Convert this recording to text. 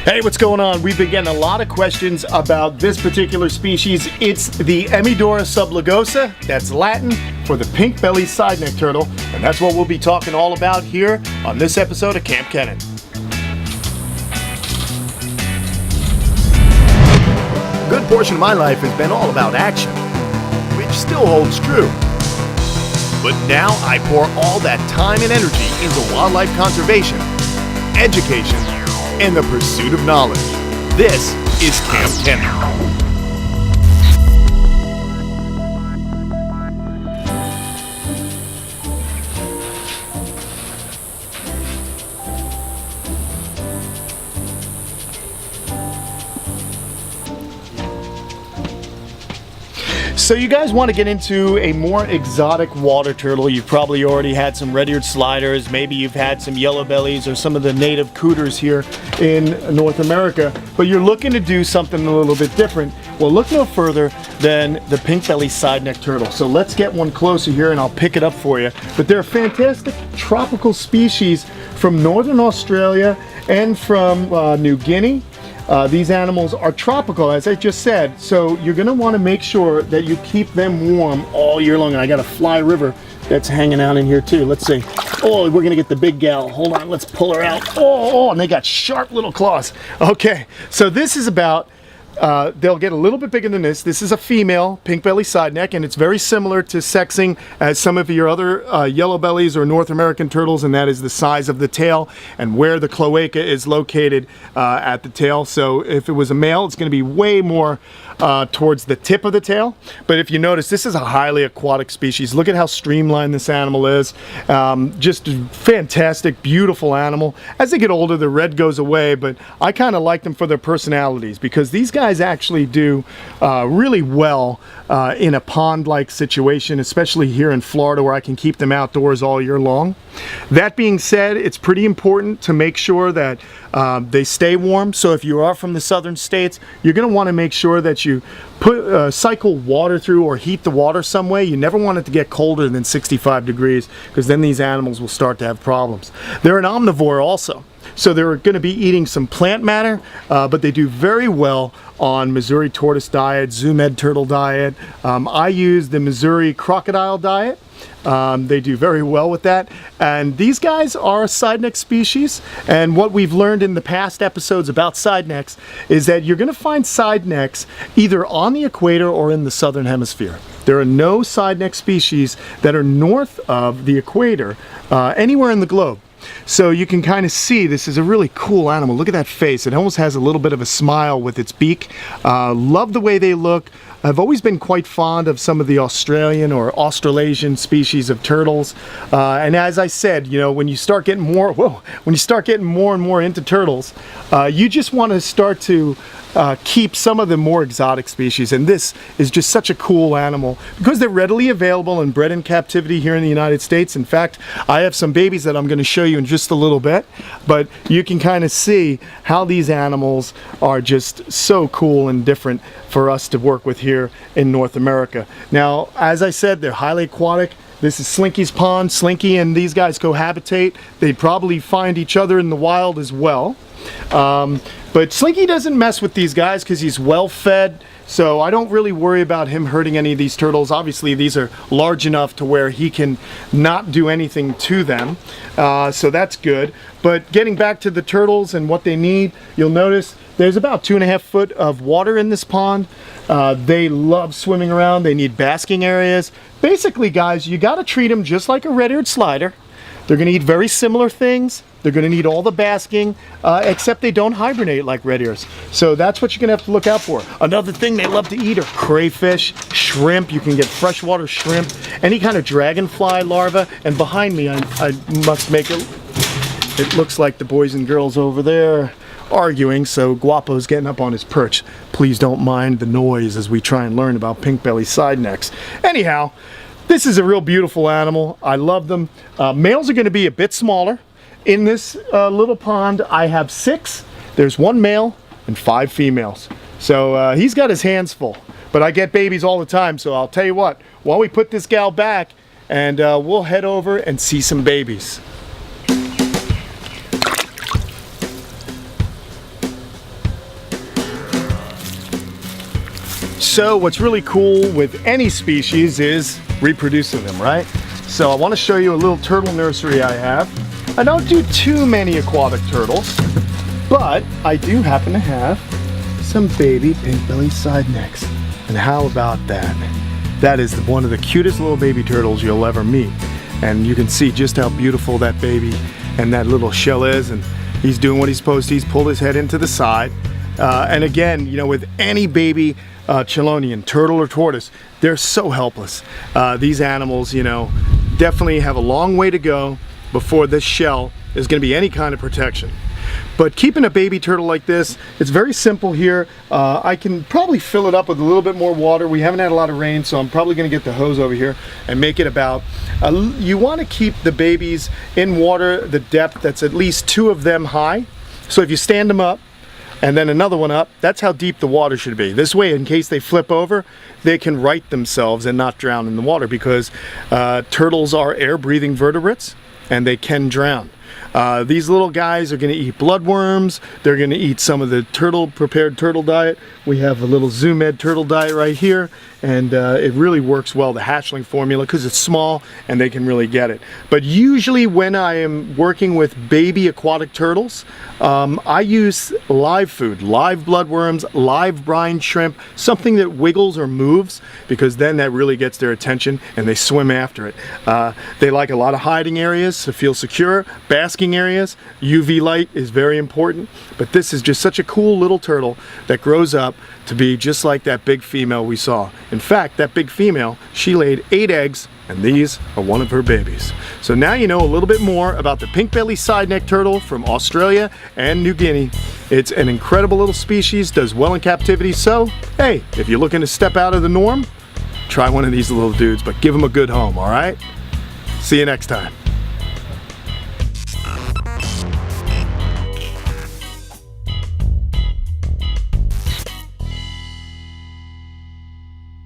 Hey, what's going on? We've been getting a lot of questions about this particular species. It's the Emydora sublagosa. That's Latin for the pink-bellied side-neck turtle, and that's what we'll be talking all about here on this episode of Camp Kennan. A good portion of my life has been all about action, which still holds true. But now I pour all that time and energy into wildlife conservation, education, and the pursuit of knowledge. This is Camp Kennan. So you guys want to get into a more exotic water turtle. You've probably already had some red-eared sliders, maybe you've had some yellow bellies or some of the native cooters here in North America, but you're looking to do something a little bit different. Well, look no further than the pink-bellied side-neck turtle. So let's get one closer here and I'll pick it up for you. But they're a fantastic tropical species from Northern Australia and from New Guinea. These animals are tropical, as I just said, so you're going to want to make sure that you keep them warm all year long. And I got a fly river that's hanging out in here too. Let's see. Oh, we're going to get the big gal. Hold on, let's pull her out. Oh, and they got sharp little claws. Okay, so this is about, they'll get a little bit bigger than this. This is a female pink-bellied side-neck, and it's very similar to sexing as some of your other yellow bellies or North American turtles, and that is the size of the tail and where the cloaca is located at the tail. So if it was a male, it's going to be way more towards the tip of the tail. But if you notice, this is a highly aquatic species. Look at how streamlined this animal is. Just a fantastic, beautiful animal. As they get older, the red goes away, but I kind of like them for their personalities because these guys actually do really well in a pond-like situation, especially here in Florida where I can keep them outdoors all year long. That being said, it's pretty important to make sure that they stay warm. So if you are from the southern states, you're going to want to make sure that you put cycle water through or heat the water some way. You never want it to get colder than 65 degrees because then these animals will start to have problems. They're an omnivore also. So they're going to be eating some plant matter, but they do very well on Missouri tortoise diet, Zoo-Med turtle diet. I use the Missouri crocodile diet. They do very well with that. And these guys are a side-neck species. And what we've learned in the past episodes about side-necks is that you're going to find side-necks either on the equator or in the southern hemisphere. There are no side-neck species that are north of the equator anywhere in the globe. So you can kind of see this is a really cool animal. Look at that face. It almost has a little bit of a smile with its beak. Love the way they look. I've always been quite fond of some of the Australian or Australasian species of turtles. And as I said, you know, when you start getting more, and more into turtles, you just want to start to keep some of the more exotic species, and this is just such a cool animal because they're readily available and bred in captivity here in the United States. In fact, I have some babies that I'm going to show you in just a little bit, but you can kind of see how these animals are just so cool and different for us to work with here in North America. Now, as I said, they're highly aquatic. This is Slinky's pond. Slinky and these guys cohabitate. They probably find each other in the wild as well. But Slinky doesn't mess with these guys because he's well fed, so I don't really worry about him hurting any of these turtles. Obviously these are large enough to where he can not do anything to them, so that's good. But getting back to the turtles and what they need, you'll notice there's about 2.5 foot of water in this pond. They love swimming around. They need basking areas. Basically, guys, you got to treat them just like a red-eared slider. They're going to eat very similar things. They're going to need all the basking, except they don't hibernate like red ears. So that's what you're going to have to look out for. Another thing they love to eat are crayfish, shrimp. You can get freshwater shrimp, any kind of dragonfly larva. And behind me, I must make it, it looks like the boys and girls over there arguing, so Guapo's getting up on his perch. Please don't mind the noise as we try and learn about pink-bellied side necks. Anyhow, this is a real beautiful animal. I love them. Males are going to be a bit smaller. In this little pond, I have 6. There's 1 male and 5 females. So he's got his hands full. But I get babies all the time, so I'll tell you what, while we put this gal back, and we'll head over and see some babies. So what's really cool with any species is reproducing them, right? So I want to show you a little turtle nursery I have. I don't do too many aquatic turtles, but I do happen to have some baby pink belly side necks. And how about that? That is one of the cutest little baby turtles you'll ever meet. And you can see just how beautiful that baby and that little shell is. And he's doing what he's supposed to. He's pulled his head into the side. And again, you know, with any baby chelonian, turtle or tortoise, they're so helpless. These animals, you know, definitely have a long way to go before this shell is going to be any kind of protection. But keeping a baby turtle like this, it's very simple here. I can probably fill it up with a little bit more water. We haven't had a lot of rain, so I'm probably going to get the hose over here and make it about, you want to keep the babies in water the depth that's at least 2 of them high. So if you stand them up and then another one up, that's how deep the water should be. This way, in case they flip over, they can right themselves and not drown in the water, because turtles are air-breathing vertebrates and they can drown. These little guys are going to eat bloodworms. They're going to eat some of the prepared turtle diet. We have a little Zoom Ed turtle diet right here, and it really works well, the hatchling formula, because it's small and they can really get it. But usually when I am working with baby aquatic turtles, I use live food, live bloodworms, live brine shrimp, something that wiggles or moves, because then that really gets their attention and they swim after it. They like a lot of hiding areas to feel secure, basking areas. UV light is very important, but this is just such a cool little turtle that grows up to be just like that big female we saw. In fact, that big female, she laid 8 eggs, and these are one of her babies. So now you know a little bit more about the pink belly side neck turtle from Australia and New Guinea. It's an incredible little species, does well in captivity, so hey, if you're looking to step out of the norm, try one of these little dudes, but give them a good home, all right? See you next time.